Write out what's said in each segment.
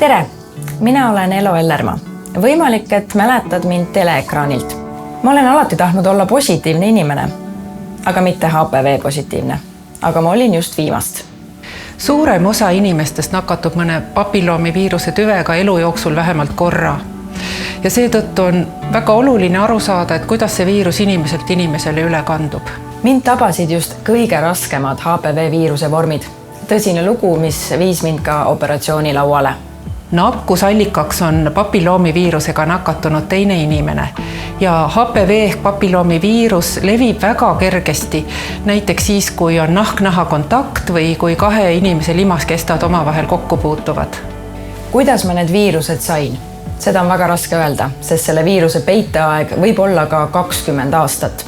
Tere! Mina olen Elo Ellermaa. Võimalik, et mäletad mind teleekraanilt. Ma olen alati tahtnud olla positiivne inimene, aga mitte HPV positiivne. Aga ma olin just viimast. Suurem osa inimestest nakatub mõne papilloomiviiruse tüvega elu jooksul vähemalt korra. Ja seetõttu on väga oluline aru saada, et kuidas see viirus inimeselt inimesele üle kandub. Mind tabasid just kõige raskemad HPV viiruse vormid. Tõsine lugu, mis viis mind ka operatsioonilauale. Nakkusallikaks on papilloomiviirusega nakatunud teine inimene ja HPV ehk papilloomiviirus levib väga kergesti, näiteks siis, kui on nahk-naha kontakt või kui kahe inimese limaskestad omavahel kokku puutuvad. Kuidas ma need viirused sain? Seda on väga raske öelda, sest selle viiruse peiteaeg võib olla ka 20 aastat.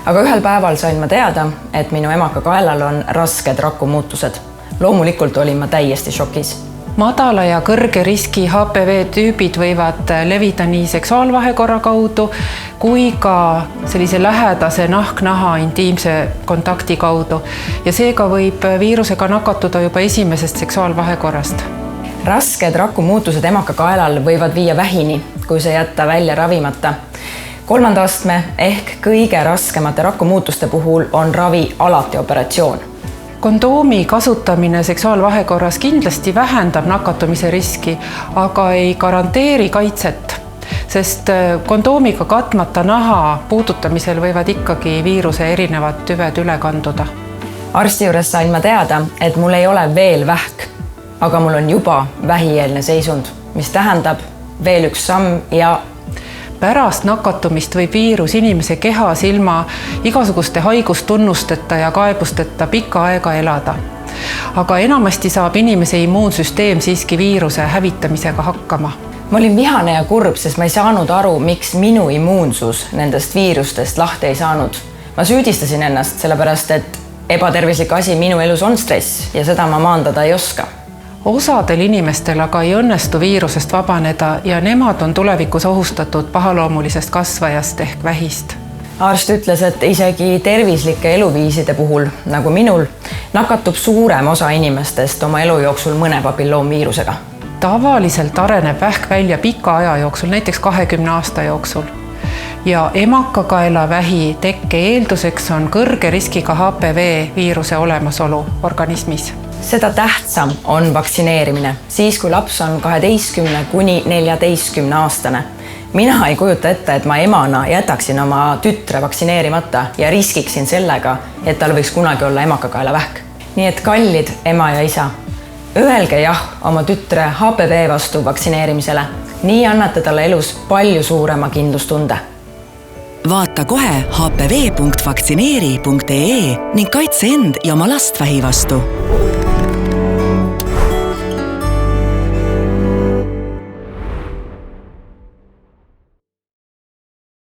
Aga ühel päeval sain ma teada, et minu emaka kaelal on rasked rakumuutused. Loomulikult olin ma täiesti šokis. Madala ja kõrge riski HPV tüübid võivad levida nii seksuaalvahekorra kaudu kui ka sellise lähedase nahk-naha intiimse kontakti kaudu. Ja seega võib viirusega nakatuda juba esimesest seksuaalvahekorrast. Rasked rakumuutused emaka kaelal võivad viia vähini, kui see jätta välja ravimata. 3. astme ehk kõige raskemate rakumuutuste puhul on ravi alati operatsioon. Kondoomi kasutamine seksuaalvahekorras kindlasti vähendab nakatumise riski, aga ei garanteeri kaitset, sest kondoomiga katmata naha puudutamisel võivad ikkagi viiruse erinevad tüved üle kanduda. Arsti juures sain ma teada, et mul ei ole veel vähk, aga mul on juba vähieelne seisund, mis tähendab veel üks samm ja pärast nakatumist võib viirus inimese kehas ilma igasuguste haigustunnusteta ja kaebusteta pikka aega elada. Aga enamasti saab inimese immuunsüsteem siiski viiruse hävitamisega hakkama. Ma olin vihane ja kurb, sest ma ei saanud aru, miks minu immuunsus nendest viirustest lahti ei saanud. Ma süüdistasin ennast, sellepärast et ebatervislik asi minu elus on stress ja seda ma maandada ei oska. Osadel inimestel aga ei õnnestu viirusest vabaneda ja nemad on tulevikus ohustatud pahaloomulisest kasvajast ehk vähist. Arst ütles, et isegi tervislike eluviiside puhul, nagu minul, nakatub suurem osa inimestest oma elu jooksul mõne papilloomviirusega. Tavaliselt areneb vähk välja pika aja jooksul, näiteks 20 aasta jooksul. Ja emakakaelavähi tekke eelduseks on kõrge riskiga HPV viiruse olemasolu organismis. Seda tähtsam on vaktsineerimine, siis kui laps on 12 kuni 14 aastane. Mina ei kujuta ette, et ma emana jätaksin oma tütre vaktsineerimata ja riskiksin sellega, et tal võiks kunagi olla emakakaelavähk. Nii et kallid ema ja isa, öelge jah oma tütre HPV vastu vaktsineerimisele. Nii annate talle elus palju suurema kindlustunde. Vaata kohe hpv.vaktsineeri.ee ning kaitse end ja oma last vähi vastu.